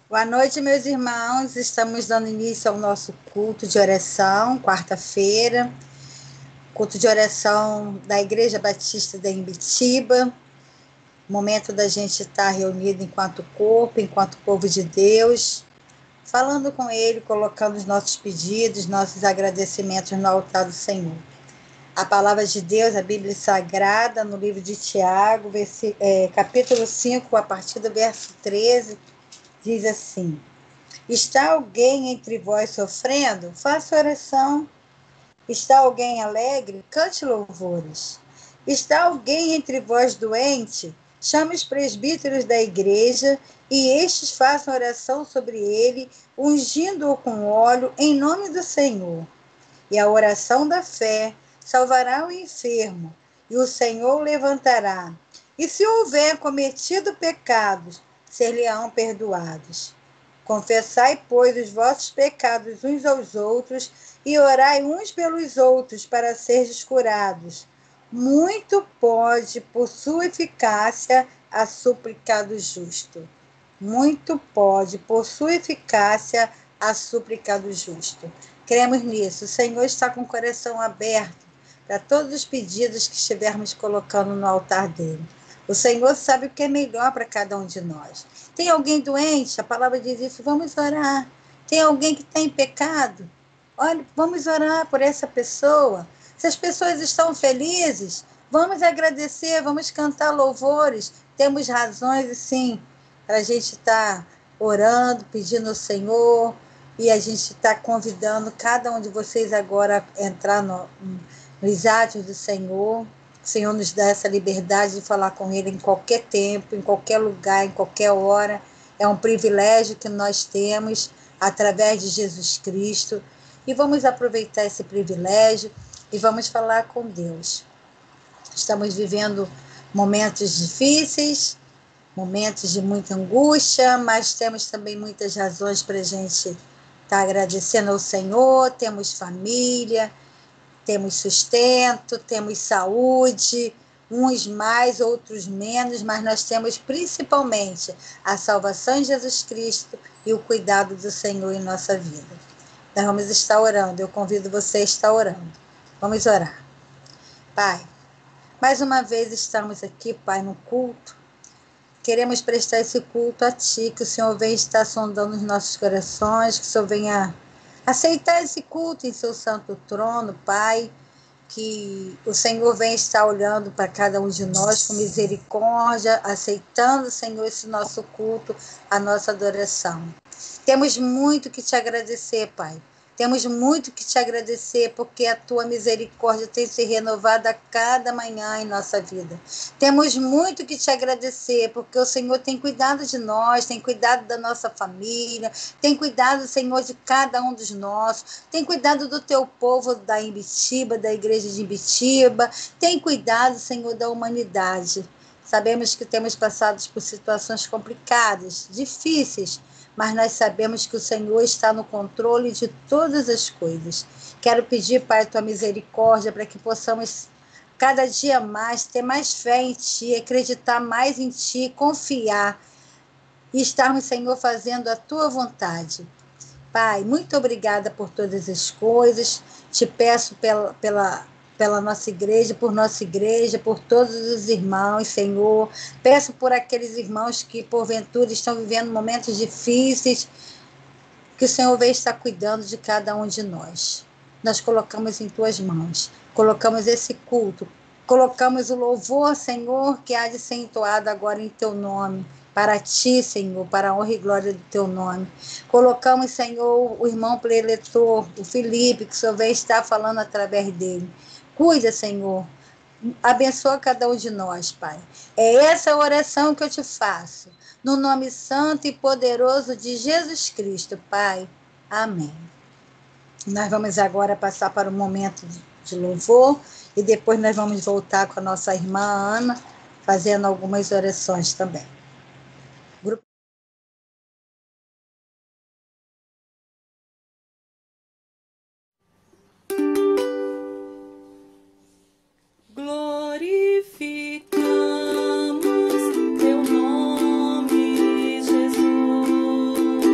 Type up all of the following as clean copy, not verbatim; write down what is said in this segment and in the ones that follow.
Boa noite, meus irmãos. Estamos dando início ao nosso culto de oração, quarta-feira. Culto de oração da Igreja Batista da Imbitiba. Momento da gente estar reunido enquanto corpo, enquanto povo de Deus, falando com Ele, colocando os nossos pedidos, nossos agradecimentos no altar do Senhor. A palavra de Deus, a Bíblia Sagrada, no livro de Tiago, capítulo 5, a partir do verso 13, diz assim: Está alguém entre vós sofrendo? Faça oração. Está alguém alegre? Cante louvores. Está alguém entre vós doente? Chame os presbíteros da igreja e estes façam oração sobre ele, ungindo-o com óleo em nome do Senhor. E a oração da fé salvará o enfermo, e o Senhor o levantará. E se houver cometido pecados, ser-lhe-ão perdoados. Confessai, pois, os vossos pecados uns aos outros e orai uns pelos outros para serdes curados. Muito pode, por sua eficácia, a súplica do justo. Muito pode, por sua eficácia, a súplica do justo. Cremos nisso. O Senhor está com o coração aberto para todos os pedidos que estivermos colocando no altar dele. O Senhor sabe o que é melhor para cada um de nós. Tem alguém doente? A palavra diz isso. Vamos orar. Tem alguém que está em pecado? Olha, vamos orar por essa pessoa. Se as pessoas estão felizes, vamos agradecer, vamos cantar louvores. Temos razões, sim, para a gente estar orando, pedindo ao Senhor. E a gente está convidando cada um de vocês agora a entrar nos atos do Senhor. O Senhor nos dá essa liberdade de falar com Ele em qualquer tempo, em qualquer lugar, em qualquer hora. É um privilégio que nós temos através de Jesus Cristo. E vamos aproveitar esse privilégio e vamos falar com Deus. Estamos vivendo momentos difíceis, momentos de muita angústia, mas temos também muitas razões para a gente estar agradecendo ao Senhor. Temos família, temos sustento, temos saúde, uns mais, outros menos, mas nós temos principalmente a salvação em Jesus Cristo e o cuidado do Senhor em nossa vida. Nós vamos estar orando, eu convido você a estar orando. Vamos orar. Pai, mais uma vez estamos aqui, Pai, no culto. Queremos prestar esse culto a Ti, que o Senhor venha estar sondando os nossos corações, que o Senhor venha aceitar esse culto em seu santo trono, Pai, que o Senhor venha estar olhando para cada um de nós com misericórdia, aceitando, Senhor, esse nosso culto, a nossa adoração. Temos muito que te agradecer, Pai. Temos muito que te agradecer, porque a tua misericórdia tem se renovado a cada manhã em nossa vida. Temos muito que te agradecer, porque o Senhor tem cuidado de nós, tem cuidado da nossa família, tem cuidado, Senhor, de cada um dos nossos, tem cuidado do teu povo da Imbitiba, da igreja de Imbitiba, tem cuidado, Senhor, da humanidade. Sabemos que temos passado por situações complicadas, difíceis, mas nós sabemos que o Senhor está no controle de todas as coisas. Quero pedir, Pai, a tua misericórdia para que possamos cada dia mais ter mais fé em Ti, acreditar mais em Ti, confiar e estarmos, Senhor, fazendo a tua vontade. Pai, muito obrigada por todas as coisas. Te peço pela nossa igreja, por todos os irmãos, Senhor. Peço por aqueles irmãos que, porventura, estão vivendo momentos difíceis, que o Senhor venha estar cuidando de cada um de nós. Nós colocamos em tuas mãos, colocamos esse culto, colocamos o louvor, Senhor, que há de ser entoado agora em teu nome, para ti, Senhor, para a honra e glória do teu nome. Colocamos, Senhor, o irmão preletor, o Felipe, que o Senhor venha estar falando através dele. Cuida, Senhor, abençoa cada um de nós, Pai. É essa a oração que eu te faço. No nome santo e poderoso de Jesus Cristo, Pai. Amém. Nós vamos agora passar para o momento de louvor e depois nós vamos voltar com a nossa irmã Ana, fazendo algumas orações também. Grupo Glorificamos teu nome, Jesus.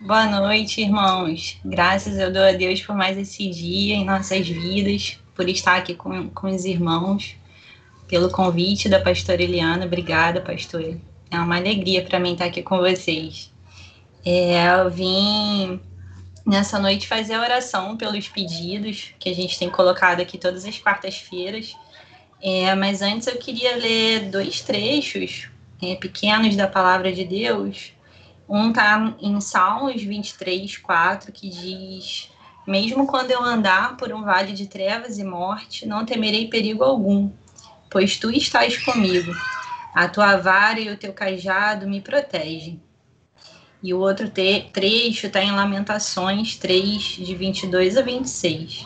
Boa noite, irmãos. Graças eu dou a Deus por mais esse dia em nossas vidas, por estar aqui com os irmãos, pelo convite da pastora Eliana. Obrigada, pastora. É uma alegria para mim estar aqui com vocês. Eu vim nessa noite fazer a oração pelos pedidos que a gente tem colocado aqui todas as quartas-feiras. Mas antes eu queria ler 2 trechos pequenos da palavra de Deus. Um está em Salmos 23, 4, que diz: mesmo quando eu andar por um vale de trevas e morte, não temerei perigo algum, pois tu estás comigo. A tua vara e o teu cajado me protegem. E o outro trecho está em Lamentações 3, de 22 a 26.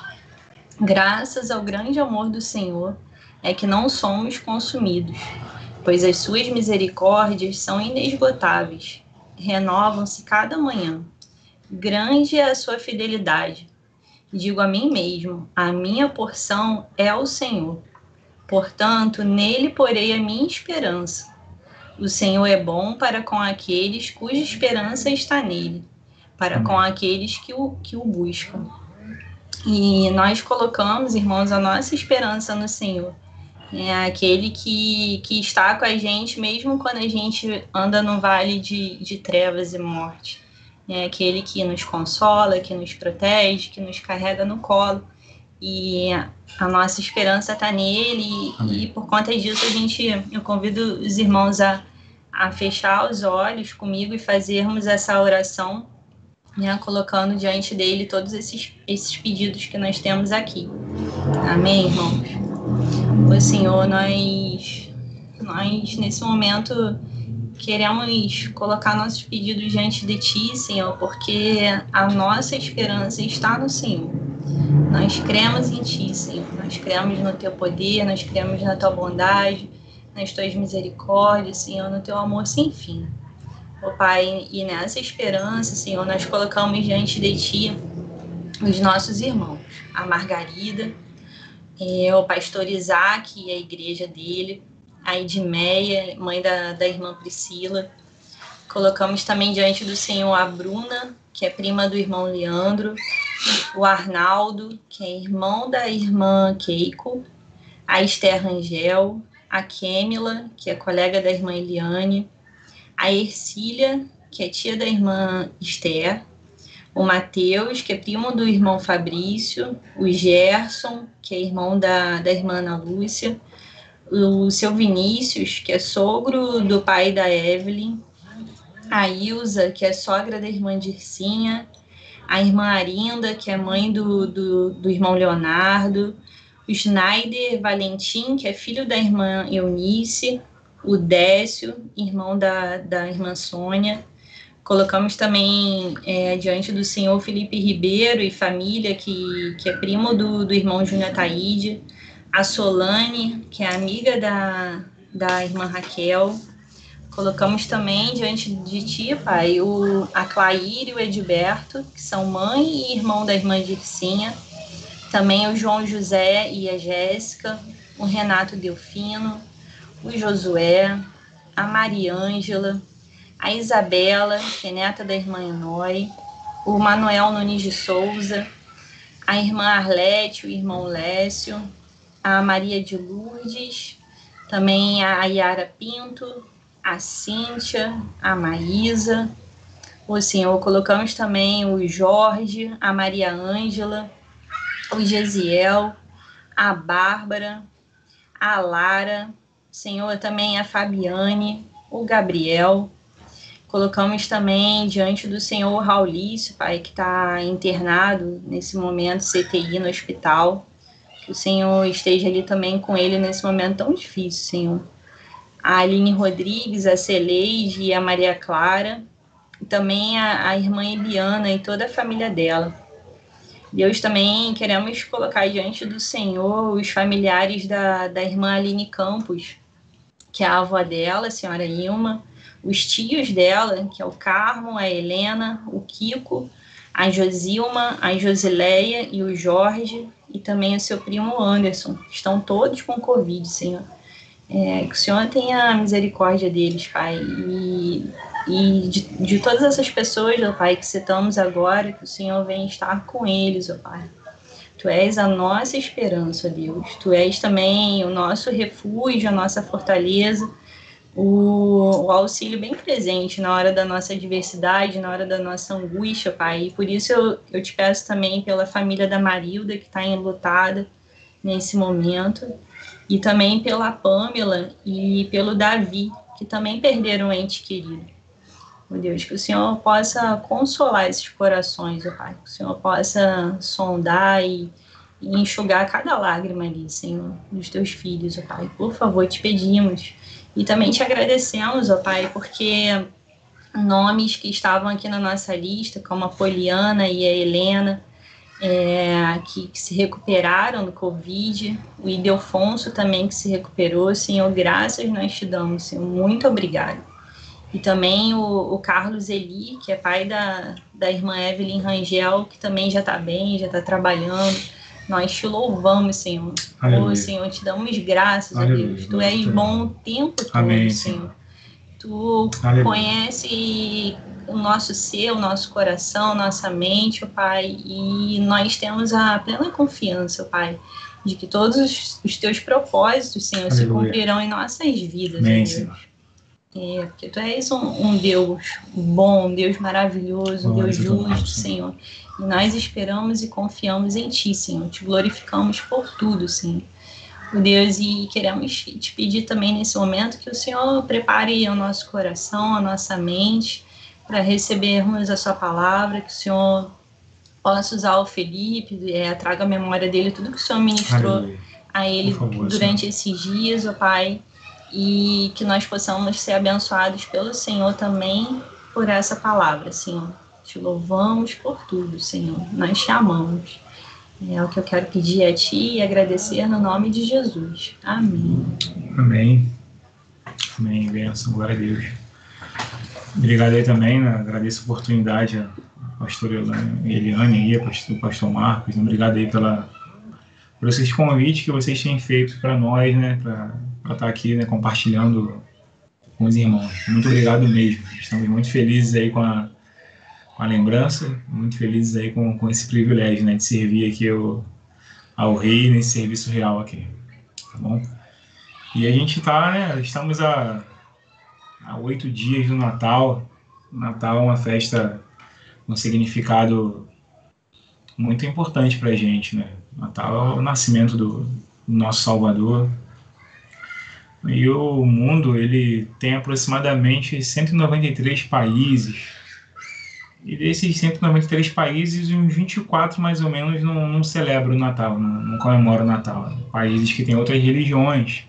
Graças ao grande amor do Senhor é que não somos consumidos, pois as suas misericórdias são inesgotáveis. Renovam-se cada manhã. Grande é a sua fidelidade. Digo a mim mesmo, a minha porção é o Senhor. Portanto, nele porei a minha esperança. O Senhor é bom para com aqueles cuja esperança está nele, para com aqueles que o buscam. E nós colocamos, irmãos, a nossa esperança no Senhor. É aquele que está com a gente, mesmo quando a gente anda no vale de trevas e morte. É aquele que nos consola, que nos protege, que nos carrega no colo. E a nossa esperança está nele. E por conta disso, eu convido os irmãos a fechar os olhos comigo e fazermos essa oração, colocando diante dele todos esses pedidos que nós temos aqui. Amém, irmãos? Ô Senhor, nós nesse momento queremos colocar nossos pedidos diante de Ti, Senhor, porque a nossa esperança está no Senhor. Nós cremos em Ti, Senhor. Nós cremos no Teu poder, nós cremos na Tua bondade, nas Tuas misericórdias, Senhor, no Teu amor sem fim. Ó Pai, e nessa esperança, Senhor, nós colocamos diante de Ti os nossos irmãos, a Margarida, o pastor Isaac e a igreja dele, a Edmeia, mãe da irmã Priscila. Colocamos também diante do Senhor a Bruna, que é prima do irmão Leandro, o Arnaldo, que é irmão da irmã Keiko, a Esther Rangel, a Kêmila, que é colega da irmã Eliane, a Ercília, que é tia da irmã Esther, o Mateus, que é primo do irmão Fabrício, o Gerson, que é irmão da irmã Ana Lúcia, o seu Vinícius, que é sogro do pai da Evelyn, a Ilza, que é sogra da irmã Dircinha, a irmã Arinda, que é mãe do irmão Leonardo, o Schneider Valentim, que é filho da irmã Eunice, o Décio, irmão da irmã Sônia. Colocamos também diante do Senhor Felipe Ribeiro e família, que é primo do irmão Júnior Taíde, a Solane, que é amiga da irmã Raquel. Colocamos também diante de Ti, Pai, a Claire e o Edberto, que são mãe e irmão da irmã Dircinha. Também o João José e a Jéssica, o Renato Delfino, o Josué, a Mariângela, a Isabela, que é neta da irmã Enói, o Manuel Nunes de Souza, a irmã Arlete, o irmão Lécio, a Maria de Lourdes, também a Yara Pinto, a Cíntia, a Maísa. O Senhor, colocamos também o Jorge, a Maria Ângela, o Gesiel, a Bárbara, a Lara, Senhor, também a Fabiane, o Gabriel. Colocamos também diante do Senhor o Raulício, Pai, que está internado nesse momento, CTI no hospital. Que o Senhor esteja ali também com ele nesse momento tão difícil, Senhor. A Aline Rodrigues, a Celeide e a Maria Clara. E também a irmã Eliana e toda a família dela. Deus, também queremos colocar diante do Senhor os familiares da irmã Aline Campos, que é a avó dela, a senhora Ilma, os tios dela, que é o Carmo, a Helena, o Kiko, a Josilma, a Josileia e o Jorge, e também o seu primo Anderson, que estão todos com Covid, Senhor. Que o Senhor tenha misericórdia deles, Pai, e E de todas essas pessoas, ó Pai, que citamos agora, que o Senhor vem estar com eles, ó Pai. Tu és a nossa esperança, ó Deus. Tu és também o nosso refúgio, a nossa fortaleza, o auxílio bem presente na hora da nossa adversidade, na hora da nossa angústia, Pai. E por isso eu te peço também pela família da Marilda, que está enlutada nesse momento, e também pela Pâmela e pelo Davi, que também perderam um ente querido. Meu Deus, que o Senhor possa consolar esses corações, ó Pai. Que o Senhor possa sondar e enxugar cada lágrima ali, Senhor, dos teus filhos, ó Pai. Por favor, te pedimos. E também te agradecemos, ó Pai, porque nomes que estavam aqui na nossa lista, como a Poliana e a Helena, que se recuperaram do Covid, o Ildefonso também que se recuperou, Senhor, graças nós te damos, Senhor, muito obrigado. E também o Carlos Eli, que é pai da irmã Evelyn Rangel, que também já está bem, já está trabalhando. Nós te louvamos, Senhor. Oh, Senhor, te damos graças, ó Deus. Tu és bom o tempo todo, Amém, Senhor. Tu conhece o nosso ser, o nosso coração, nossa mente, ó Pai, e nós temos a plena confiança, ó Pai, de que todos os teus propósitos, Senhor, se cumprirão em nossas vidas, Amém, Senhor. Porque tu és um Deus bom, um Deus maravilhoso, um Deus justo, Senhor. E nós esperamos e confiamos em Ti, Senhor. Te glorificamos por tudo, Senhor. Deus, e queremos te pedir também nesse momento que o Senhor prepare o nosso coração, a nossa mente, para recebermos a sua palavra, que o Senhor possa usar o Felipe, traga à memória dele tudo que o Senhor ministrou a ele durante esses dias, ó Pai, e que nós possamos ser abençoados pelo Senhor também por essa palavra, Senhor. Te louvamos por tudo, Senhor. Nós te amamos. É o que eu quero pedir a Ti e agradecer no nome de Jesus. Amém. Amém. Amém. Bênção. Glória a Deus. Obrigado aí também, né? Agradeço a oportunidade a pastora Eliane e o pastor Marcos. Obrigado aí por esses convites que vocês têm feito para nós, né? Para estar aqui, né? Compartilhando com os irmãos. Muito obrigado mesmo. Estamos muito felizes aí com a lembrança, muito felizes aí com esse privilégio, né? De servir aqui ao Rei nesse serviço real aqui. Tá bom? E a gente tá, né? Estamos há 8 dias do Natal. O Natal é uma festa com um significado muito importante para a gente, né? O Natal é o nascimento do nosso Salvador. E o mundo, ele tem aproximadamente 193 países. E desses 193 países, uns 24 mais ou menos não celebram o Natal, não comemoram o Natal. Países que têm outras religiões,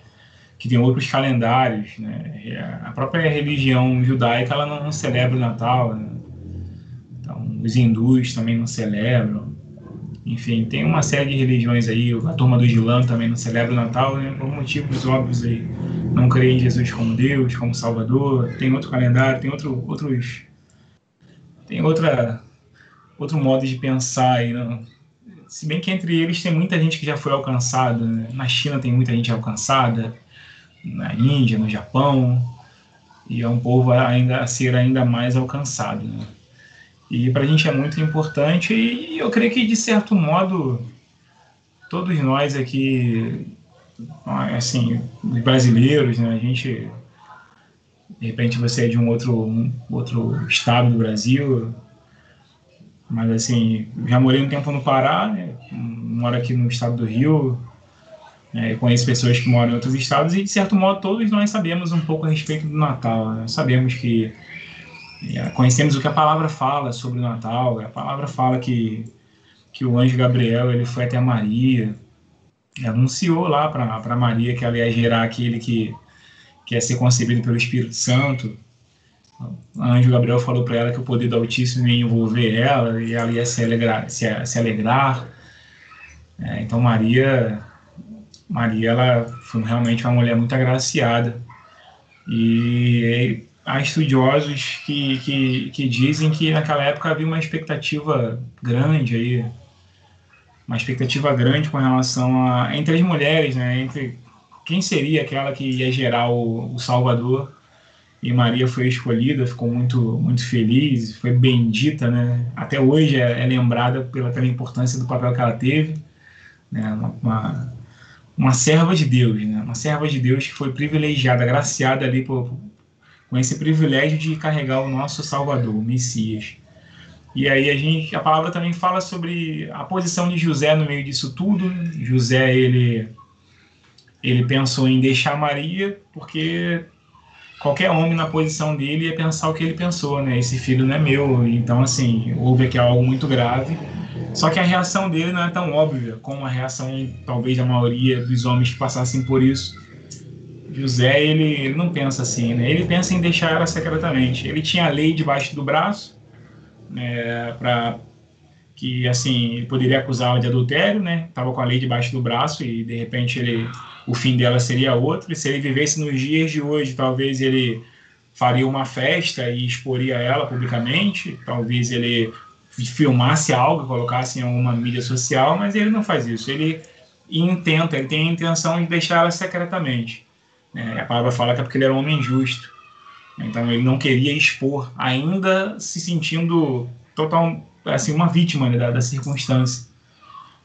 que têm outros calendários, né? A própria religião judaica, ela não celebra o Natal, né? Então, os hindus também não celebram. Enfim, tem uma série de religiões aí, a turma do Islã também não celebra o Natal, né? Por motivos óbvios aí. Não crê em Jesus como Deus, como Salvador, tem outro calendário, tem outro modo de pensar aí, não? Se bem que entre eles tem muita gente que já foi alcançada, né? Na China tem muita gente alcançada, na Índia, no Japão, e é um povo a ser ainda mais alcançado, né? E para a gente é muito importante, e eu creio que, de certo modo, todos nós aqui, assim, os brasileiros, né, a gente, de repente você é de um outro estado do Brasil, mas assim, já morei um tempo no Pará, né, moro aqui no estado do Rio, conheço pessoas que moram em outros estados, e de certo modo todos nós sabemos um pouco a respeito do Natal, né? Sabemos que conhecemos o que a palavra fala sobre o Natal. A palavra fala que o anjo Gabriel, ele foi até Maria, anunciou lá para Maria que ela ia gerar aquele que ia ser concebido pelo Espírito Santo. O anjo Gabriel falou para ela que o poder do Altíssimo ia envolver ela e ela ia se alegrar. Então Maria, ela foi realmente uma mulher muito agraciada. E há estudiosos que dizem que naquela época havia uma expectativa grande aí, com relação entre as mulheres, né, entre quem seria aquela que ia gerar o Salvador. e Maria foi escolhida, ficou muito, muito feliz, foi bendita, né? Até hoje é lembrada pela importância do papel que ela teve, né? Uma serva de Deus, né? Uma serva de Deus que foi privilegiada, agraciada ali com esse privilégio de carregar o nosso Salvador, o Messias. E aí a palavra também fala sobre a posição de José no meio disso tudo. José, ele pensou em deixar Maria, porque qualquer homem na posição dele ia pensar o que ele pensou, né? Esse filho não é meu. Então, assim, houve aqui algo muito grave. Só que a reação dele não é tão óbvia como a reação, talvez, da maioria dos homens que passassem por isso. José, ele não pensa assim, né? Ele pensa em deixar ela secretamente. Ele tinha a lei debaixo do braço, né, para que, assim, ele poderia acusá-la de adultério, né? Estava com a lei debaixo do braço e, de repente, o fim dela seria outro. E se ele vivesse nos dias de hoje, talvez ele faria uma festa e exporia ela publicamente. Talvez ele filmasse algo, colocasse em alguma mídia social, mas ele não faz isso. Ele tem a intenção de deixar ela secretamente. A palavra fala que é porque ele era um homem justo. Então ele não queria expor, ainda se sentindo assim, uma vítima, né, da circunstância.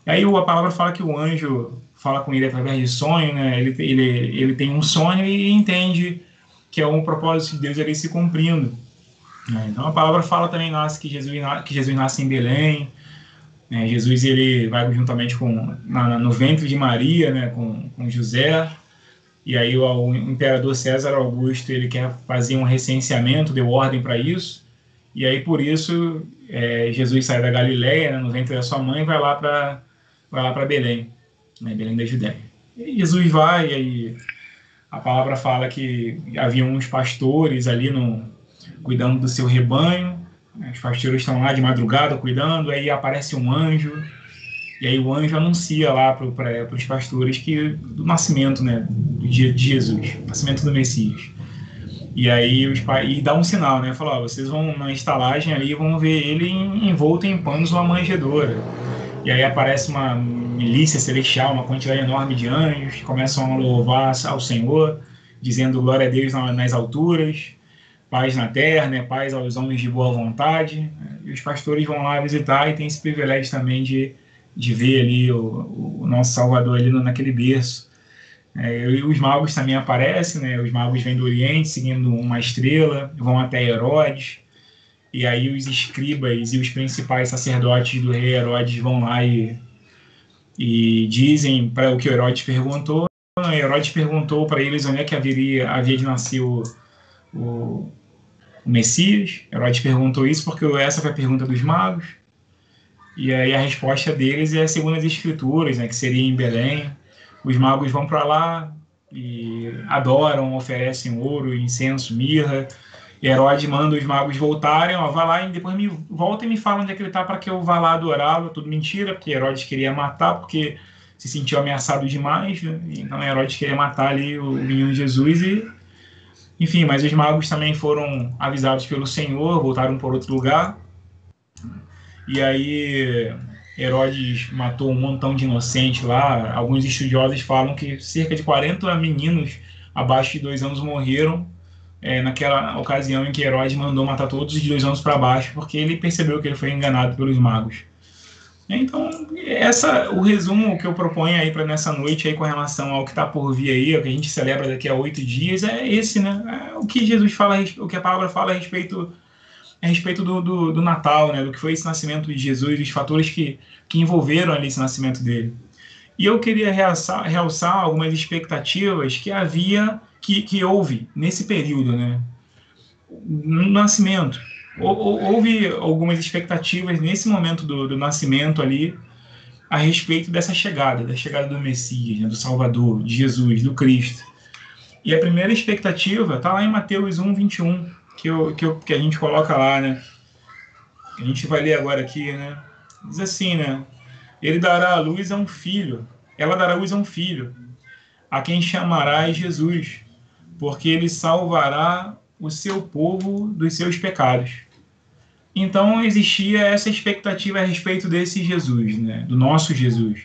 E aí a palavra fala que o anjo fala com ele através de sonho, né? Ele tem um sonho e entende que é um propósito de Deus ali se cumprindo. Então a palavra fala também que Jesus nasce em Belém. Jesus ele vai juntamente no ventre de Maria, né, com José. E aí o imperador César Augusto ele quer fazer um recenseamento, deu ordem para isso. E aí por isso Jesus sai da Galileia, né, no ventre da sua mãe, e vai lá para Belém, né, Belém da Judéia. E Jesus vai, e aí a palavra fala que havia uns pastores ali cuidando do seu rebanho. Os pastores estão lá de madrugada cuidando, aí aparece um anjo. E aí o anjo anuncia lá para os pastores do nascimento, né, do dia de Jesus, nascimento do Messias. E aí e dá um sinal, né? Fala, vocês vão na estalagem ali e vão ver ele envolto em panos numa manjedoura. E aí aparece uma milícia celestial, uma quantidade enorme de anjos que começam a louvar ao Senhor, dizendo glória a Deus nas alturas, paz na terra, né? Paz aos homens de boa vontade. E os pastores vão lá visitar e tem esse privilégio também de ver ali o nosso Salvador ali naquele berço. E os magos também aparecem, né? Os magos vêm do Oriente seguindo uma estrela, vão até Herodes, e aí os escribas e os principais sacerdotes do rei Herodes vão lá e dizem para o que Herodes perguntou. Herodes perguntou para eles onde é que havia de nascer o Messias. Herodes perguntou isso porque essa foi a pergunta dos magos. E aí a resposta deles é segundo as escrituras, né, que seria em Belém. Os magos vão para lá e adoram, oferecem ouro, incenso, mirra. E Herodes manda os magos voltarem, vai lá e depois volta e me fala onde é que ele está para que eu vá lá adorá-lo. Tudo mentira, porque Herodes queria matar, porque se sentiu ameaçado demais, né? Então Herodes queria matar ali o menino Jesus enfim, mas os magos também foram avisados pelo Senhor, voltaram por outro lugar. E aí Herodes matou um montão de inocentes lá. Alguns estudiosos falam que cerca de 40 meninos abaixo de 2 anos morreram naquela ocasião em que Herodes mandou matar todos os de 2 anos para baixo, porque ele percebeu que ele foi enganado pelos magos. Então, o resumo que eu proponho aí para nessa noite aí com relação ao que está por vir aí, o que a gente celebra daqui a 8 dias, é esse, né? O que Jesus fala, o que a palavra fala a respeito do Natal, né? Do que foi esse nascimento de Jesus, dos fatores que envolveram ali esse nascimento dele. E eu queria realçar algumas expectativas que houve nesse período, né? No nascimento. Houve algumas expectativas nesse momento do nascimento ali a respeito da chegada do Messias, né? Do Salvador, de Jesus, do Cristo. E a primeira expectativa está lá em Mateus 1:21, que a gente coloca lá, né? A gente vai ler agora aqui, né? Diz assim, né? Ele dará à luz a um filho, ela dará à luz a um filho, a quem chamarás Jesus, porque ele salvará o seu povo dos seus pecados. Então existia essa expectativa a respeito desse Jesus, né? Do nosso Jesus.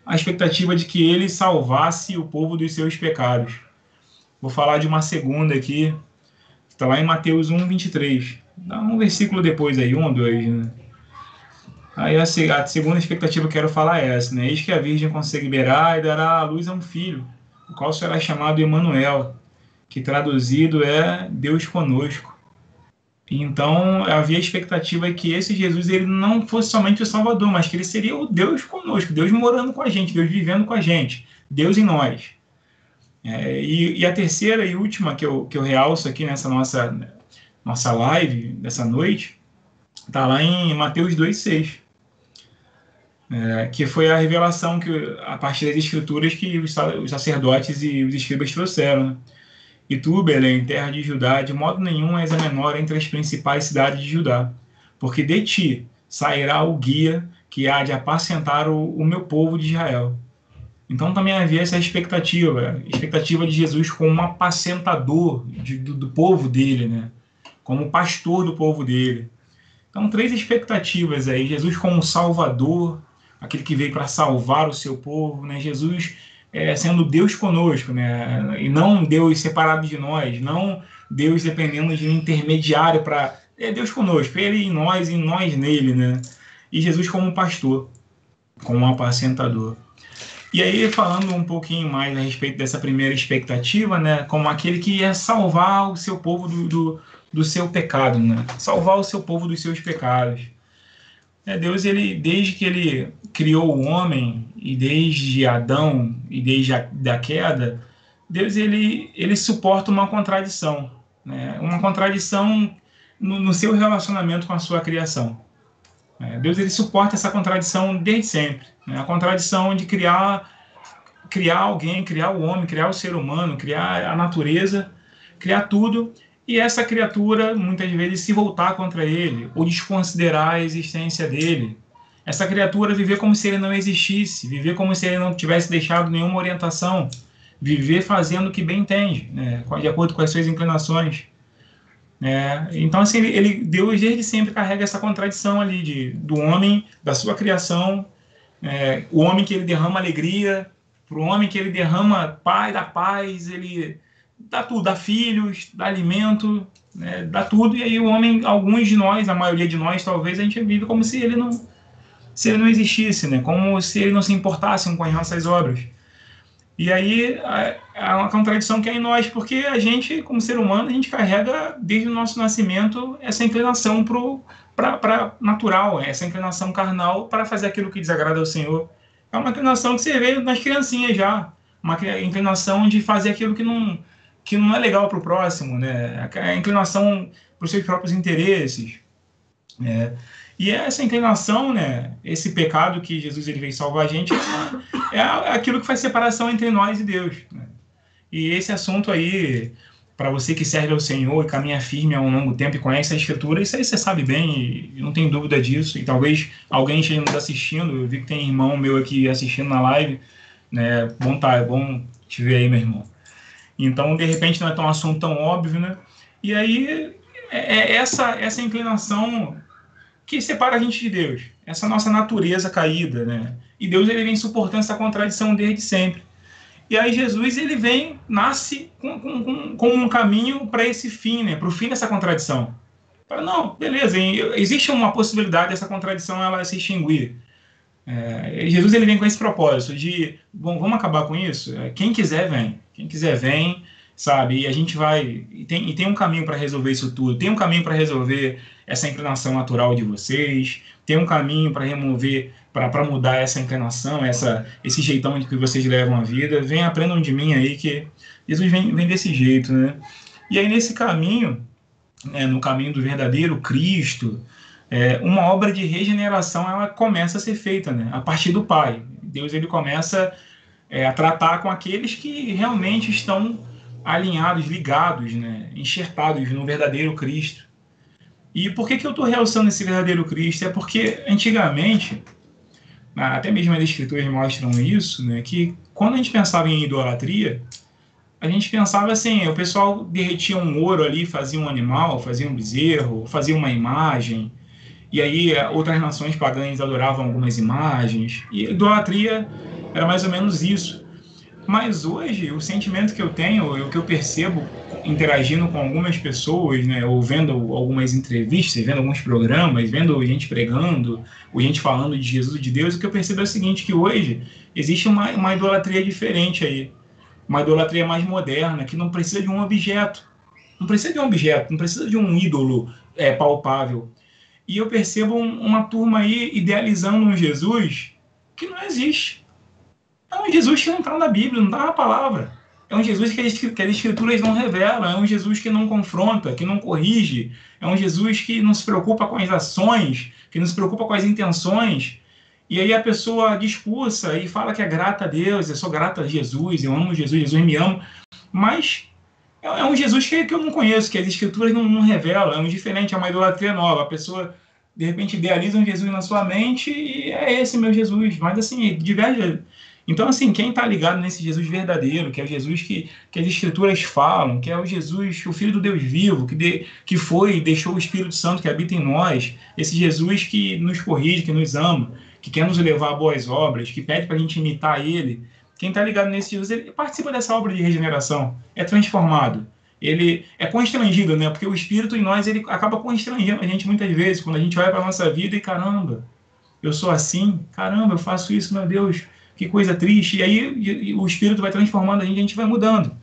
A expectativa de que ele salvasse o povo dos seus pecados. Vou falar de uma segunda aqui, que Está lá em Mateus 1, 23. Dá um versículo depois aí, 1 ou 2, né? Aí a segunda expectativa que eu quero falar é essa, né? Eis que a Virgem conceberá e dará à luz a um filho, o qual será chamado Emanuel, que traduzido é Deus conosco. Então havia a expectativa que esse Jesus ele não fosse somente o Salvador, mas que ele seria o Deus conosco, Deus morando com a gente, Deus vivendo com a gente, Deus em nós. E a terceira e última que eu realço aqui nessa nossa live dessa noite, está lá em Mateus 2,6, que foi a revelação que, a partir das escrituras que os sacerdotes e os escribas trouxeram, né? E tu, Belém, terra de Judá, de modo nenhum és a menor entre as principais cidades de Judá, porque de ti sairá o guia que há de apacentar o meu povo de Israel. Então também havia essa expectativa de Jesus como um apacentador do povo dele, né? Como pastor do povo dele. Então, 3 expectativas aí. Jesus como Salvador, aquele que veio para salvar o seu povo, né? Jesus sendo Deus conosco, né? E não Deus separado de nós, não Deus dependendo de um intermediário para... Deus conosco, Ele em nós e nós nele, né? E Jesus como pastor, como apacentador. E aí, falando um pouquinho mais a respeito dessa primeira expectativa, né? Como aquele que ia salvar o seu povo do seu pecado, né? Salvar o seu povo dos seus pecados. Deus, desde que ele criou o homem, e desde Adão, e desde a queda, Deus ele suporta uma contradição, né? Uma contradição no seu relacionamento com a sua criação. Deus ele suporta essa contradição desde sempre, né? A contradição de criar alguém, criar o homem, criar o ser humano, criar a natureza, criar tudo, e essa criatura, muitas vezes, se voltar contra ele, ou desconsiderar a existência dele. Essa criatura viver como se ele não existisse, viver como se ele não tivesse deixado nenhuma orientação, viver fazendo o que bem entende, né, de acordo com as suas inclinações. Então, assim, Deus desde sempre carrega essa contradição ali do homem, da sua criação, o homem que ele derrama alegria, para o homem que ele derrama paz, ele dá tudo, dá filhos, dá alimento, né, dá tudo, e aí o homem, alguns de nós, a maioria de nós, talvez, a gente vive como se ele não existisse, né, como se ele não se importasse com as nossas obras. E aí há uma contradição que é em nós, porque a gente, como ser humano, a gente carrega desde o nosso nascimento essa inclinação para natural, essa inclinação carnal para fazer aquilo que desagrada ao Senhor. É uma inclinação que você vê nas criancinhas já, uma inclinação de fazer aquilo que não é legal para o próximo, né? A inclinação para os seus próprios interesses. E essa inclinação, né, esse pecado que Jesus ele veio salvar a gente, é aquilo que faz separação entre nós e Deus, né? E esse assunto aí, para você que serve ao Senhor e caminha firme há um longo tempo e conhece a Escritura, isso aí você sabe bem, e não tem dúvida disso. E talvez alguém esteja nos assistindo, eu vi que tem irmão meu aqui assistindo na live, né? Bom te ver aí, meu irmão. Então, de repente, não é um assunto tão óbvio, né? E aí, essa inclinação que separa a gente de Deus, essa nossa natureza caída, né? E Deus ele vem suportando essa contradição desde sempre. E aí Jesus ele nasce com um caminho para esse fim, né? Para o fim dessa contradição. Não, beleza, existe uma possibilidade dessa contradição ela se extinguir. Jesus ele vem com esse propósito de, vamos acabar com isso? Quem quiser vem, sabe? E a gente vai, e tem um caminho para resolver isso tudo, tem um caminho para resolver essa inclinação natural de vocês, tem um caminho para remover, para mudar essa inclinação, esse jeitão de que vocês levam a vida. Aprendam de mim aí que Jesus vem desse jeito, né? E aí nesse caminho, no caminho do verdadeiro Cristo, uma obra de regeneração ela começa a ser feita, né? A partir do Pai. Deus ele começa a tratar com aqueles que realmente estão alinhados, ligados, né? Enxertados no verdadeiro Cristo. E por que eu estou realçando esse verdadeiro Cristo? É porque antigamente, até mesmo as Escrituras mostram isso, né? Que quando a gente pensava em idolatria, a gente pensava assim, o pessoal derretia um ouro ali, fazia um animal, fazia um bezerro, fazia uma imagem, e aí outras nações pagãs adoravam algumas imagens, e idolatria era mais ou menos isso. Mas hoje, o sentimento que eu tenho, o que eu percebo interagindo com algumas pessoas, né, ou vendo algumas entrevistas, vendo alguns programas, vendo gente pregando, ou gente falando de Jesus, de Deus, o que eu percebo é o seguinte, que hoje existe uma idolatria diferente aí, uma idolatria mais moderna, que não precisa de um objeto, não precisa de um objeto, não precisa de um ídolo palpável. E eu percebo uma turma aí idealizando um Jesus que não existe. É um Jesus que não está na Bíblia, não está na palavra. É um Jesus que as Escrituras não revelam. É um Jesus que não confronta, que não corrige. É um Jesus que não se preocupa com as ações, que não se preocupa com as intenções. E aí a pessoa discursa e fala que é grata a Deus, eu sou grata a Jesus, eu amo Jesus, Jesus me ama. Mas é um Jesus que eu não conheço, que as Escrituras não revelam. É um diferente, é uma idolatria nova. A pessoa, de repente, idealiza um Jesus na sua mente e é esse meu Jesus. Mas, assim, diverge. Então, assim, quem está ligado nesse Jesus verdadeiro, que é o Jesus que as Escrituras falam, que é o Jesus, o Filho do Deus vivo, que foi e deixou o Espírito Santo que habita em nós, esse Jesus que nos corrige, que nos ama, que quer nos levar a boas obras, que pede para a gente imitar Ele. Quem está ligado nesse Jesus, ele participa dessa obra de regeneração, é transformado. Ele é constrangido, né? Porque o Espírito em nós, ele acaba constrangendo a gente muitas vezes, quando a gente olha para a nossa vida e, caramba, eu sou assim, caramba, eu faço isso, meu Deus, que coisa triste. E aí o Espírito vai transformando a gente vai mudando.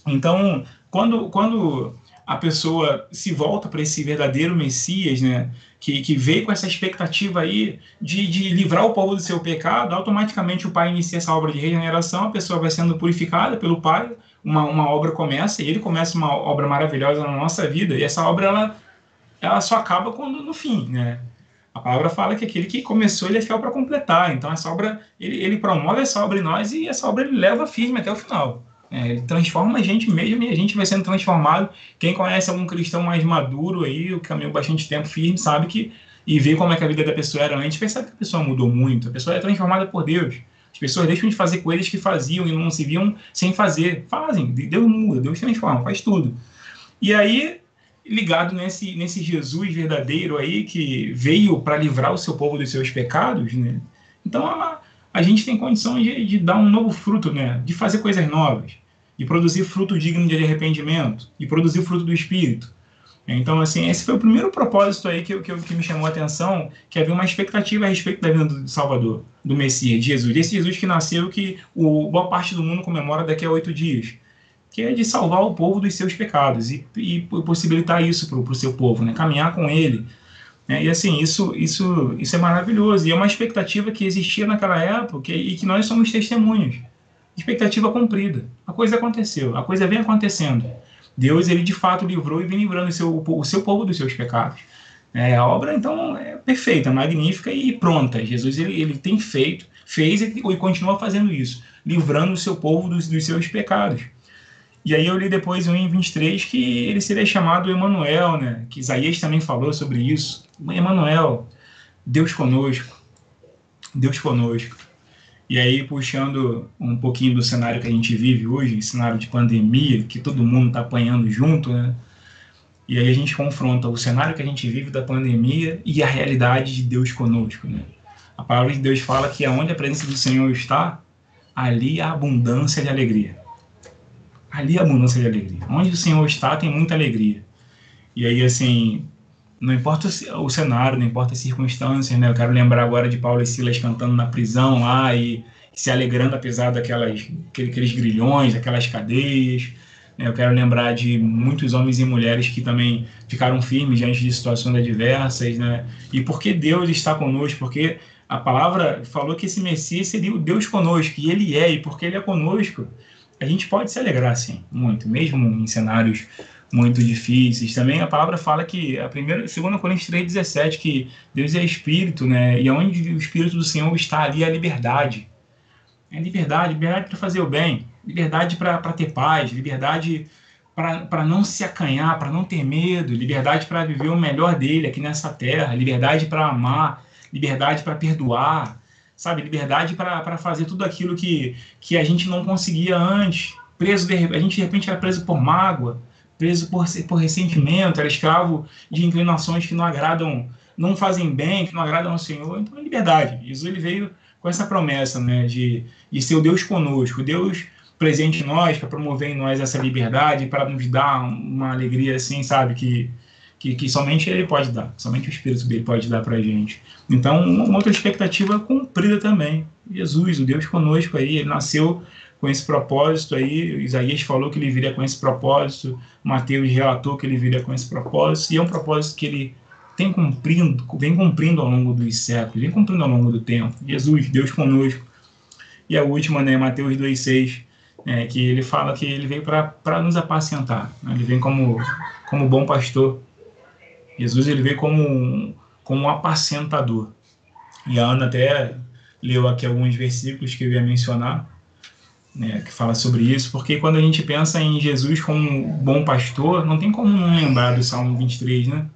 Então, quando a pessoa se volta para esse verdadeiro Messias, né, que veio com essa expectativa aí de livrar o povo do seu pecado, automaticamente o Pai inicia essa obra de regeneração, a pessoa vai sendo purificada pelo Pai, uma obra começa, e ele começa uma obra maravilhosa na nossa vida, e essa obra ela só acaba no fim, né? A palavra fala que aquele que começou, ele é fiel para completar. Então, essa obra, ele promove essa obra em nós e essa obra ele leva firme até o final. Ele transforma a gente mesmo e a gente vai sendo transformado. Quem conhece algum cristão mais maduro aí, o caminho bastante tempo firme, sabe que, e vê como é que a vida da pessoa era antes, percebe que a pessoa mudou muito. A pessoa é transformada por Deus. As pessoas deixam de fazer coisas que faziam e não se viam sem fazer. Fazem. Deus muda, Deus transforma, faz tudo. E aí, ligado nesse Jesus verdadeiro aí, que veio para livrar o seu povo dos seus pecados, né? Então a gente tem condição de dar um novo fruto, né? De fazer coisas novas, de produzir fruto digno de arrependimento, de produzir o fruto do Espírito. Então, assim, esse foi o primeiro propósito aí que me chamou a atenção, que havia uma expectativa a respeito da vinda do Salvador, do Messias, de Jesus. Esse Jesus que nasceu, que boa parte do mundo comemora daqui a 8 dias. Que é de salvar o povo dos seus pecados e possibilitar isso para o seu povo, né? Caminhar com ele. Né? E assim, isso é maravilhoso. E é uma expectativa que existia naquela época e que nós somos testemunhas. Expectativa cumprida. A coisa aconteceu, a coisa vem acontecendo. Deus, ele de fato livrou e vem livrando o seu povo dos seus pecados. A obra, então, é perfeita, magnífica e pronta. Jesus, ele tem fez e continua fazendo isso, livrando o seu povo dos seus pecados. E aí eu li depois em 23 que ele seria chamado Emanuel, né? Que Isaías também falou sobre isso. Emanuel, Deus conosco. Deus conosco. E aí, puxando um pouquinho do cenário que a gente vive hoje, cenário de pandemia, que todo mundo está apanhando junto, né? E aí a gente confronta o cenário que a gente vive da pandemia e a realidade de Deus conosco, né? A palavra de Deus fala que aonde a presença do Senhor está, ali há abundância de alegria. Ali a abundância de alegria. Onde o Senhor está, tem muita alegria. E aí, assim, não importa o cenário, não importa as circunstâncias, né? Eu quero lembrar agora de Paulo e Silas cantando na prisão lá e se alegrando apesar daqueles grilhões, daquelas cadeias. Eu quero lembrar de muitos homens e mulheres que também ficaram firmes diante de situações adversas, né? E porque Deus está conosco, porque a palavra falou que esse Messias seria o Deus conosco, e ele é, e porque ele é conosco, a gente pode se alegrar, sim, muito, mesmo em cenários muito difíceis. Também a palavra fala que, 2 Coríntios 3,17, que Deus é Espírito, né? E onde o Espírito do Senhor está, ali é a liberdade. É liberdade para fazer o bem, liberdade para ter paz, liberdade para não se acanhar, para não ter medo, liberdade para viver o melhor dele aqui nessa terra, liberdade para amar, liberdade para perdoar, sabe? Liberdade para fazer tudo aquilo que a gente não conseguia antes. A gente de repente era preso por mágoa, preso por ressentimento, era escravo de inclinações que não agradam, não fazem bem, que não agradam ao Senhor. Então, liberdade. Jesus ele veio promessa, né, de ser o Deus conosco, Deus presente em nós, para promover em nós essa liberdade, para nos dar uma alegria assim, sabe, que somente Ele pode dar, somente o Espírito dele pode dar para a gente. Então, uma outra expectativa cumprida também. Jesus, o Deus conosco aí, Ele nasceu com esse propósito aí, Isaías falou que Ele viria com esse propósito, Mateus relatou que Ele viria com esse propósito, e é um propósito que Ele vem cumprindo ao longo dos séculos, vem cumprindo ao longo do tempo. Jesus, Deus conosco. E a última, né, Mateus 2,6, que Ele fala que Ele veio para nos apacentar, né? Ele vem como bom pastor. Jesus, Ele veio como um apacentador. E a Ana até leu aqui alguns versículos que eu ia mencionar, né, que fala sobre isso, porque quando a gente pensa em Jesus como bom pastor, não tem como não lembrar do Salmo 23, né?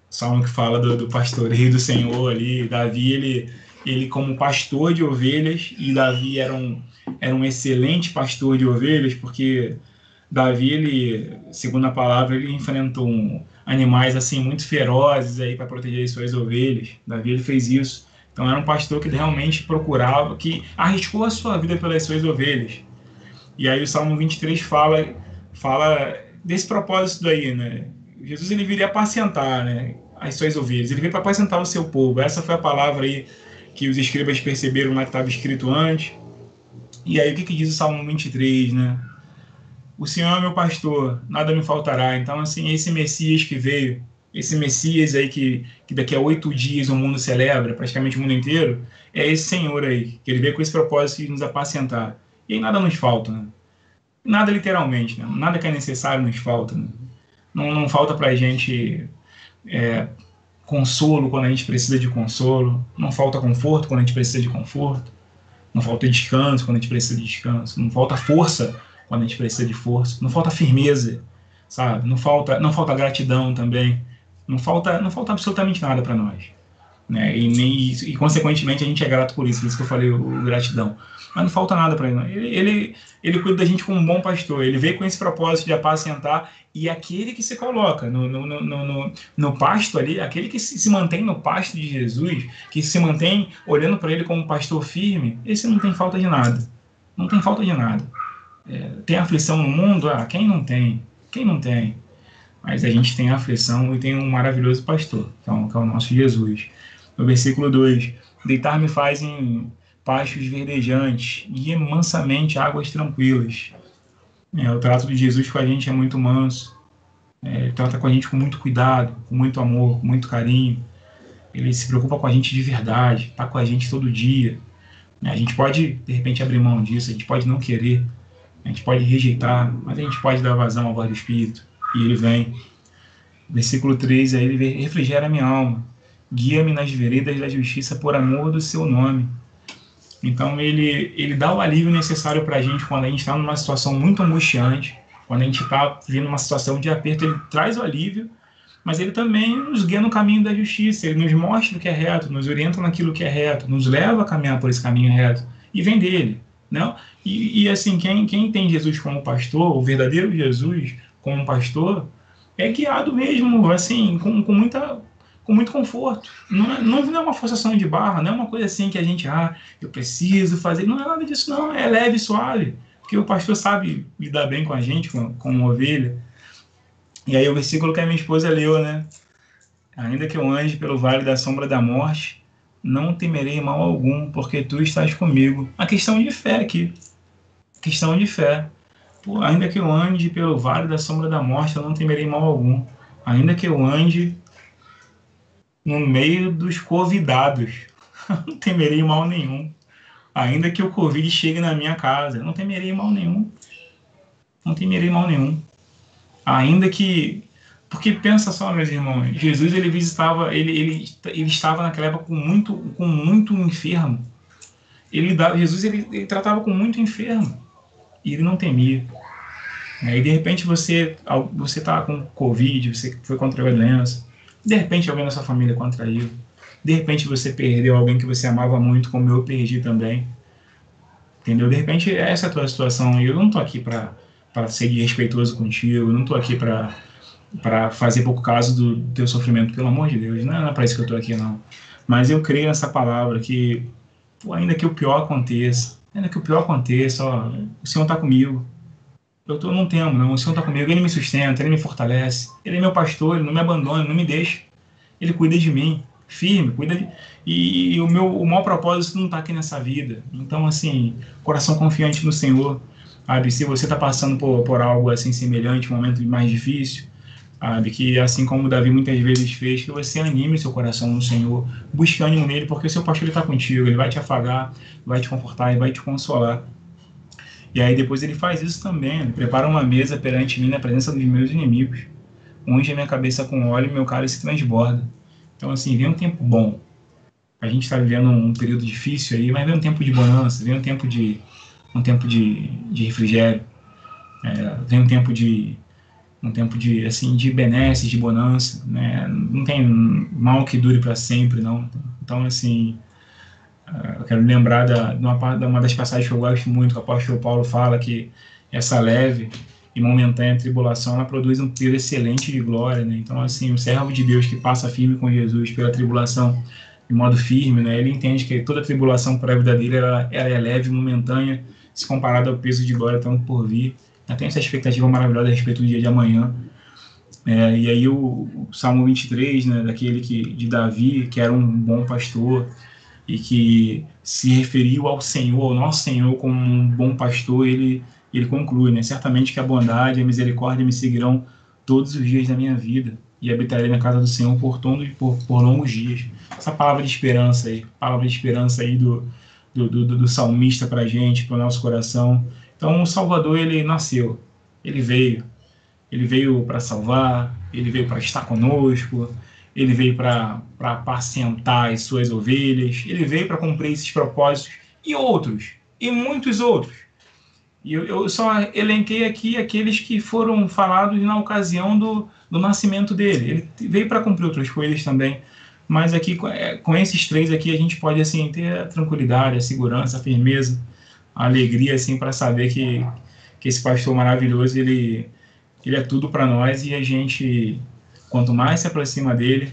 O Salmo que fala do pastoreio do Senhor ali. Davi, ele como pastor de ovelhas, e Davi era um excelente pastor de ovelhas, porque Davi, ele, segundo a palavra, ele enfrentou animais assim muito ferozes aí para proteger as suas ovelhas. Davi, ele fez isso. Então era um pastor que realmente procurava, que arriscou a sua vida pelas suas ovelhas. E aí o Salmo 23 fala desse propósito daí, né? Jesus, ele viria apacentar, né, as suas ovelhas. Ele veio para apacentar o seu povo. Essa foi a palavra aí que os escribas perceberam lá que estava escrito antes. E aí o que diz o Salmo 23, né? O Senhor é meu pastor, nada me faltará. Então, assim, esse Messias que veio, esse Messias aí que daqui a 8 dias o mundo celebra, praticamente o mundo inteiro, é esse Senhor aí, que ele veio com esse propósito de nos apacentar. E aí nada nos falta, né? Nada literalmente, né? Nada que é necessário nos falta, né? Não falta pra gente consolo quando a gente precisa de consolo, não falta conforto quando a gente precisa de conforto, não falta descanso quando a gente precisa de descanso, não falta força quando a gente precisa de força, não falta firmeza, sabe? Não falta gratidão também, não falta absolutamente nada para nós, né? E consequentemente a gente é grato por isso que eu falei, o gratidão. Mas não falta nada para ele. Ele cuida da gente como um bom pastor. Ele veio com esse propósito de apacentar, e aquele que se coloca no pasto ali, aquele que se mantém no pasto de Jesus, que se mantém olhando para ele como um pastor firme, esse não tem falta de nada. Não tem falta de nada. Tem aflição no mundo? Quem não tem? Quem não tem? Mas a gente tem aflição e tem um maravilhoso pastor, que é o nosso Jesus. No versículo 2, deitar-me faz em pastos verdejantes, e mansamente águas tranquilas. O trato de Jesus com a gente é muito manso. Ele trata com a gente com muito cuidado, com muito amor, com muito carinho. Ele se preocupa com a gente de verdade, está com a gente todo dia. A gente pode, de repente, abrir mão disso, a gente pode não querer, a gente pode rejeitar, mas a gente pode dar vazão à voz do Espírito, e ele vem. Versículo 3, aí ele refrigera a minha alma, guia-me nas veredas da justiça por amor do seu nome. Então ele dá o alívio necessário para a gente quando a gente está numa situação muito angustiante, quando a gente está vivendo uma situação de aperto. Ele traz o alívio, mas ele também nos guia no caminho da justiça, ele nos mostra o que é reto, nos orienta naquilo que é reto, nos leva a caminhar por esse caminho reto, e vem dele, né? E assim, quem tem Jesus como pastor, o verdadeiro Jesus como pastor, é guiado mesmo, assim, com muito conforto. Não é uma forçação de barra, não é uma coisa assim que a gente, eu preciso fazer. Não é nada disso, não. É leve e suave. Porque o pastor sabe lidar bem com a gente, com uma ovelha. E aí o versículo que a minha esposa leu, né? Ainda que eu ande pelo vale da sombra da morte, não temerei mal algum, porque tu estás comigo. A questão de fé aqui. Questão de fé. Pô, ainda que eu ande pelo vale da sombra da morte, eu não temerei mal algum. Ainda que eu ande no meio dos convidados, não temerei mal nenhum. Ainda que o Covid chegue na minha casa, não temerei mal nenhum. Não temerei mal nenhum. Ainda que... Porque pensa só, meus irmãos, Jesus, ele visitava, ele estava naquela época com muito enfermo. Jesus, ele tratava com muito enfermo. E ele não temia. E de repente você está com Covid, você foi contra a doença. De repente alguém da sua família contraiu. De repente você perdeu alguém que você amava muito, como eu perdi também. Entendeu? De repente essa é a tua situação. E eu não estou aqui para ser desrespeitoso contigo. Eu não estou aqui para fazer pouco caso do teu sofrimento. Pelo amor de Deus. Não é para isso que eu estou aqui, não. Mas eu creio nessa palavra que pô, ainda que o pior aconteça, ó, o Senhor está comigo. Não temo, não. O Senhor está comigo, Ele me sustenta, Ele me fortalece. Ele é meu pastor, Ele não me abandona, não me deixa. Ele cuida de mim, firme, cuida de... E o maior propósito não está aqui nessa vida. Então, assim, coração confiante no Senhor, sabe? Se você está passando por algo assim semelhante, um momento mais difícil, sabe? Que assim como Davi muitas vezes fez, que você anime seu coração no Senhor, busque ânimo nele, porque o seu pastor está contigo, ele vai te afagar, vai te confortar, ele vai te consolar. E aí depois ele faz isso também, ele prepara uma mesa perante mim na presença dos meus inimigos, unge a minha cabeça com óleo e meu cálice transborda. Então, assim, vem um tempo bom. A gente está vivendo um período difícil aí, mas vem um tempo de bonança, vem um tempo de refrigério, vem um tempo de assim de benesses, de bonança, né? Não tem mal que dure para sempre, não. Então, assim, eu quero lembrar de uma das passagens que eu gosto muito, que o apóstolo Paulo fala que essa leve e momentânea tribulação, ela produz um peso excelente de glória, né? Então, assim, o servo de Deus que passa firme com Jesus pela tribulação de modo firme, né? Ele entende que toda tribulação para a vida dele, ela é leve e momentânea, se comparada ao peso de glória tão por vir. Eu tenho essa expectativa maravilhosa a respeito do dia de amanhã. E aí o Salmo 23, né, de Davi, que era um bom pastor, e que se referiu ao Senhor, ao nosso Senhor, como um bom pastor, ele conclui, né? Certamente que a bondade e a misericórdia me seguirão todos os dias da minha vida e habitarei na casa do Senhor por longos dias. Essa palavra de esperança aí do salmista para a gente, para o nosso coração. Então, o Salvador, ele nasceu, ele veio, ele veio para salvar, ele veio para estar conosco, ele veio para apacentar as suas ovelhas, ele veio para cumprir esses propósitos e outros, e muitos outros. E eu só elenquei aqui aqueles que foram falados na ocasião do nascimento dele. Ele veio para cumprir outras coisas também, mas aqui com esses três aqui a gente pode assim ter a tranquilidade, a segurança, a firmeza, a alegria assim para saber que esse pastor maravilhoso ele é tudo para nós e a gente, quanto mais se aproxima dele,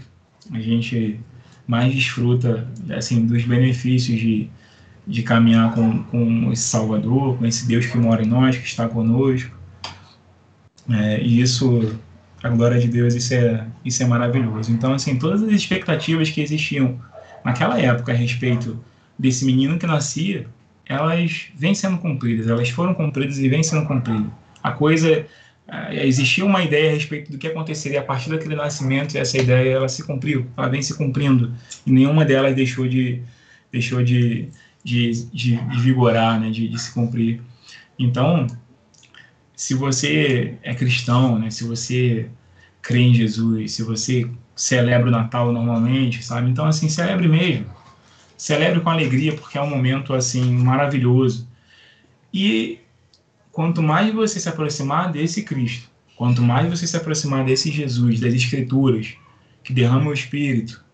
a gente mais desfruta assim dos benefícios de caminhar com esse Salvador, com esse Deus que mora em nós, que está conosco. E isso, a glória de Deus, isso é maravilhoso. Então, assim, todas as expectativas que existiam naquela época a respeito desse menino que nascia, elas vêm sendo cumpridas, elas foram cumpridas e vêm sendo cumpridas. A coisa existia uma ideia a respeito do que aconteceria a partir daquele nascimento e essa ideia ela se cumpriu, ela vem se cumprindo e nenhuma delas deixou de vigorar, né, de se cumprir. Então, se você é cristão, né, se você crê em Jesus, se você celebra o Natal normalmente, sabe? Então, assim, celebre mesmo. Celebre com alegria, porque é um momento, assim, maravilhoso. E quanto mais você se aproximar desse Cristo, quanto mais você se aproximar desse Jesus, das Escrituras, que derrama o Espírito,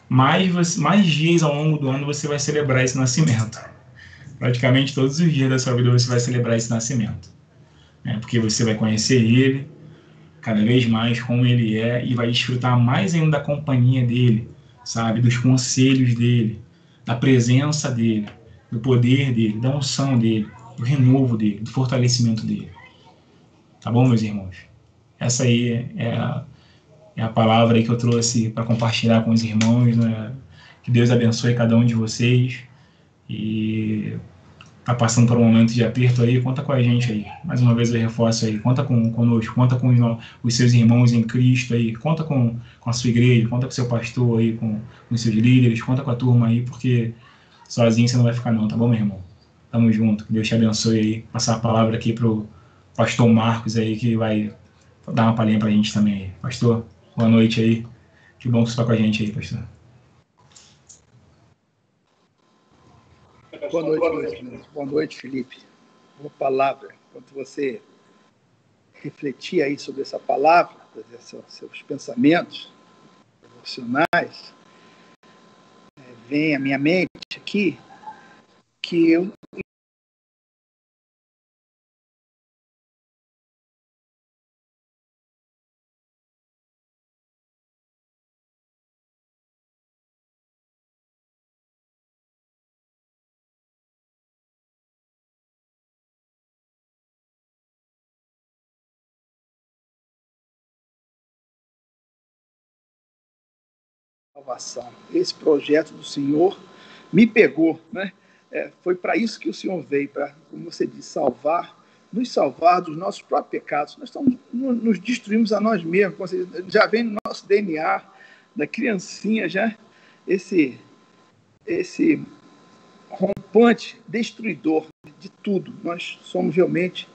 mais dias ao longo do ano você vai celebrar esse nascimento. Praticamente todos os dias da sua vida você vai celebrar esse nascimento. Porque você vai conhecer Ele cada vez mais como Ele é e vai desfrutar mais ainda da companhia dEle, sabe? Dos conselhos dEle, da presença dEle, do poder dEle, da unção dEle, do renovo dEle, do fortalecimento dEle. Tá bom, meus irmãos? Essa aí é a palavra aí que eu trouxe para compartilhar com os irmãos, né? Que Deus abençoe cada um de vocês e tá passando por um momento de aperto aí, conta com a gente aí. Mais uma vez eu reforço aí, conta conosco, conta com os seus irmãos em Cristo aí, conta com a sua igreja, conta com o seu pastor aí, com os seus líderes, conta com a turma aí, porque sozinho você não vai ficar não, tá bom, meu irmão? Tamo junto, que Deus te abençoe aí. Passar a palavra aqui pro pastor Marcos aí, que vai dar uma palhinha pra gente também aí. Pastor, boa noite aí. Que bom que você tá com a gente aí, pastor. Boa noite, meus irmãos. Boa noite, Felipe. Boa palavra. Enquanto você refletia aí sobre essa palavra, seus pensamentos devocionais, vem à minha mente aqui que eu salvação. Esse projeto do Senhor me pegou, né? Foi para isso que o Senhor veio, para, como você disse, nos salvar dos nossos próprios pecados. Nós nos destruímos a nós mesmos, já vem no nosso DNA, da criancinha, já esse rompante, destruidor de tudo. Nós somos realmente,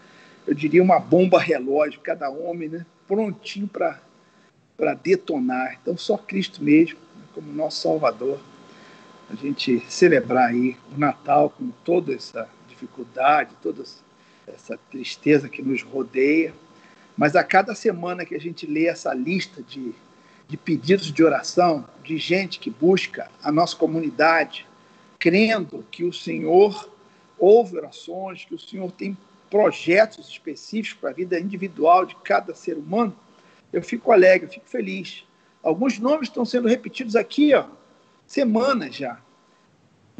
eu diria, uma bomba relógio, cada homem, né, prontinho para detonar. Então, só Cristo mesmo, como nosso Salvador, a gente celebrar aí o Natal com toda essa dificuldade, toda essa tristeza que nos rodeia. Mas a cada semana que a gente lê essa lista de pedidos de oração, de gente que busca a nossa comunidade, crendo que o Senhor ouve orações, que o Senhor tem projetos específicos para a vida individual de cada ser humano, eu fico alegre, eu fico feliz. Alguns nomes estão sendo repetidos aqui, semanas já.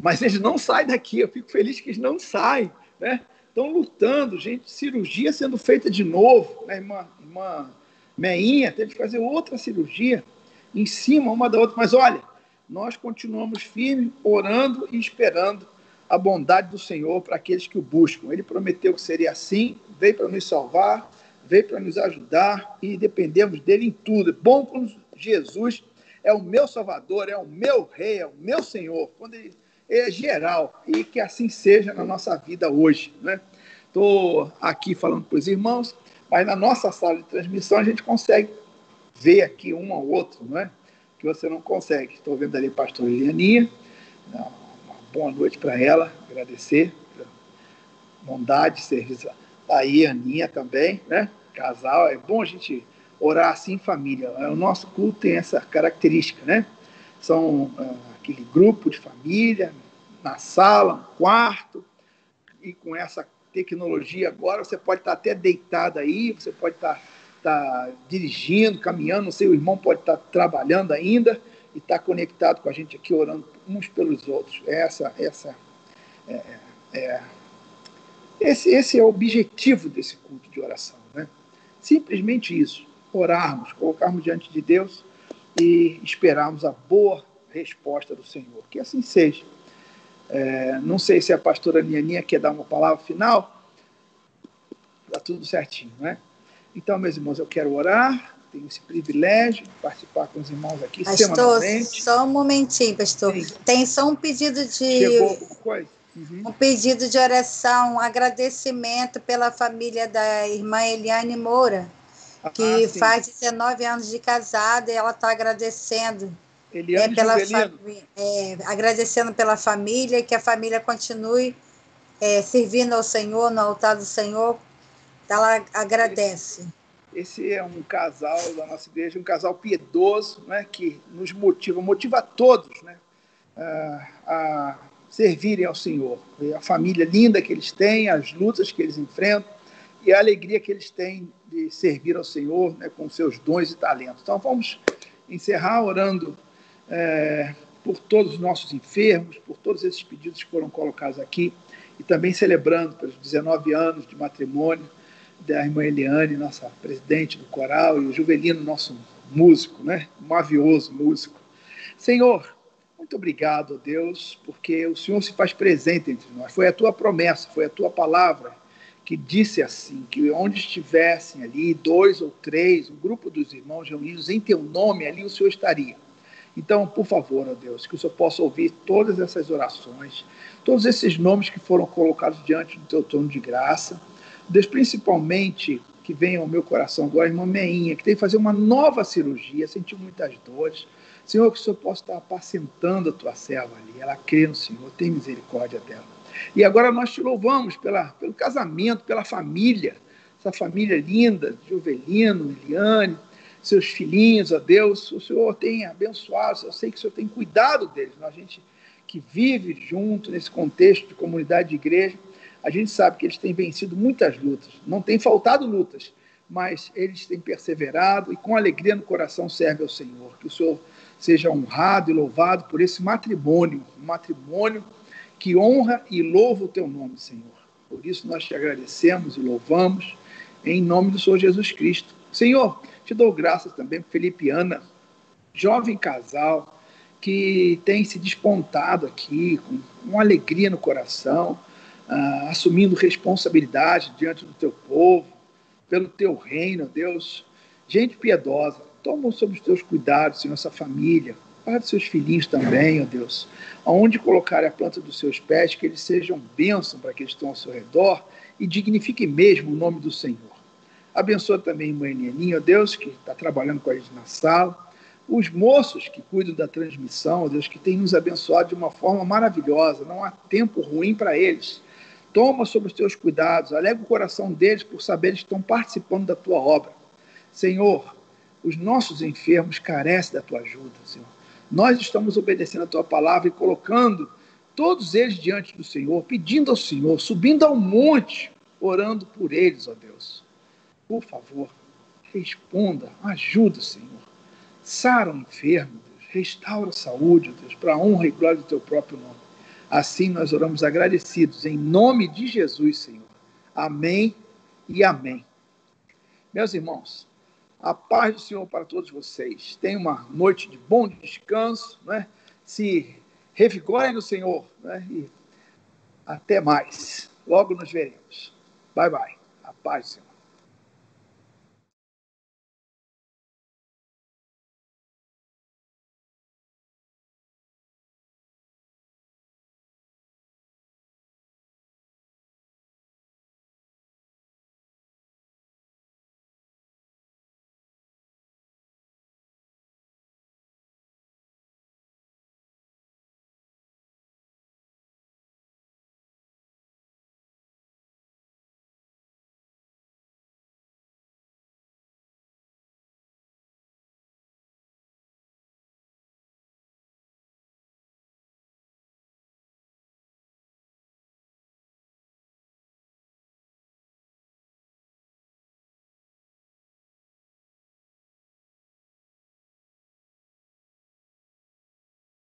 Mas eles não saem daqui, eu fico feliz que eles não saem, né? Estão lutando, gente, cirurgia sendo feita de novo, né? Irmã Meinha teve que fazer outra cirurgia em cima uma da outra. Mas olha, nós continuamos firmes, orando e esperando a bondade do Senhor para aqueles que o buscam. Ele prometeu que seria assim, veio para nos salvar, veio para nos ajudar e dependemos dele em tudo. É bom quando Jesus é o meu Salvador, é o meu Rei, é o meu Senhor, quando ele é geral, e que assim seja na nossa vida hoje, né? Estou aqui falando para os irmãos, mas na nossa sala de transmissão a gente consegue ver aqui um ao outro, não é? Que você não consegue. Estou vendo ali a pastora Elianinha, uma boa noite para ela, agradecer pela bondade, serviço. Aí a Aninha também, né? Casal, é bom a gente orar assim em família. O nosso culto tem essa característica, né? São aquele grupo de família, na sala, no quarto, e com essa tecnologia agora, você pode estar até deitado aí, você pode estar dirigindo, caminhando, não sei, o irmão pode estar trabalhando ainda e estar conectado com a gente aqui, orando uns pelos outros. Esse é o objetivo desse culto de oração, né? Simplesmente isso, orarmos, colocarmos diante de Deus e esperarmos a boa resposta do Senhor. Que assim seja. Não sei se a pastora Nianinha quer dar uma palavra final. Está tudo certinho, né? Então, meus irmãos, eu quero orar, tenho esse privilégio de participar com os irmãos aqui semanalmente. Só um momentinho, pastor. Sim. Tem só um pedido de... Chegou alguma coisa? Uhum. Um pedido de oração, um agradecimento pela família da irmã Eliane Moura, que faz 19 anos de casada, e ela está agradecendo. Eliane agradecendo pela família, que a família continue servindo ao Senhor, no altar do Senhor. Ela agradece. Esse é um casal da nossa igreja, um casal piedoso, né, que nos motiva a todos, né, a servirem ao Senhor. E a família linda que eles têm, as lutas que eles enfrentam e a alegria que eles têm de servir ao Senhor, né, com seus dons e talentos. Então, vamos encerrar orando por todos os nossos enfermos, por todos esses pedidos que foram colocados aqui, e também celebrando pelos 19 anos de matrimônio da irmã Eliane, nossa presidente do coral, e o Juvelino, nosso músico, né? Mavioso músico. Senhor, muito obrigado, Deus, porque o Senhor se faz presente entre nós. Foi a tua promessa, foi a tua palavra que disse assim, que onde estivessem ali 2 ou 3, um grupo dos irmãos reunidos em teu nome, ali o Senhor estaria. Então, por favor, ó Deus, que o Senhor possa ouvir todas essas orações, todos esses nomes que foram colocados diante do teu trono de graça. Deus, principalmente, que venha ao meu coração agora a irmã Meinha, que tem que fazer uma nova cirurgia, sentiu muitas dores. Senhor, que o Senhor possa estar apacentando a tua serva ali. Ela crê no Senhor, tem misericórdia dela. E agora nós te louvamos pelo casamento, pela família, essa família linda, Juvelino, Eliane, seus filhinhos, ó Deus, o Senhor tem abençoado, eu sei que o Senhor tem cuidado deles. A gente que vive junto nesse contexto de comunidade de igreja, a gente sabe que eles têm vencido muitas lutas, não tem faltado lutas, mas eles têm perseverado e com alegria no coração servem ao Senhor. Que o Senhor seja honrado e louvado por esse matrimônio, um matrimônio que honra e louva o teu nome, Senhor. Por isso nós te agradecemos e louvamos em nome do Senhor Jesus Cristo. Senhor, te dou graças também por Felipe e Ana, jovem casal, que tem se despontado aqui com uma alegria no coração, assumindo responsabilidade diante do teu povo, pelo teu reino, Deus. Gente piedosa, toma sobre os teus cuidados, Senhor, essa família, para os seus filhinhos também, ó Deus. Aonde colocar a planta dos seus pés, que eles sejam bênção para aqueles que estão ao seu redor e dignifiquem mesmo o nome do Senhor. Abençoa também a mãe Neninha, ó Deus, que está trabalhando com a gente na sala. Os moços que cuidam da transmissão, ó Deus, que tem nos abençoado de uma forma maravilhosa. Não há tempo ruim para eles. Toma sobre os teus cuidados, alega o coração deles por saber que estão participando da tua obra. Senhor, os nossos enfermos carecem da tua ajuda, Senhor. Nós estamos obedecendo a tua palavra e colocando todos eles diante do Senhor, pedindo ao Senhor, subindo ao monte, orando por eles, ó Deus. Por favor, responda, ajuda, Senhor. Sara o enfermo, Deus. Restaura a saúde, ó Deus, para a honra e glória do teu próprio nome. Assim nós oramos agradecidos, em nome de Jesus, Senhor. Amém e amém. Meus irmãos, a paz do Senhor para todos vocês. Tenham uma noite de bom descanso, né? Se revigorem no Senhor, né? E até mais. Logo nos veremos. Bye, bye. A paz do Senhor.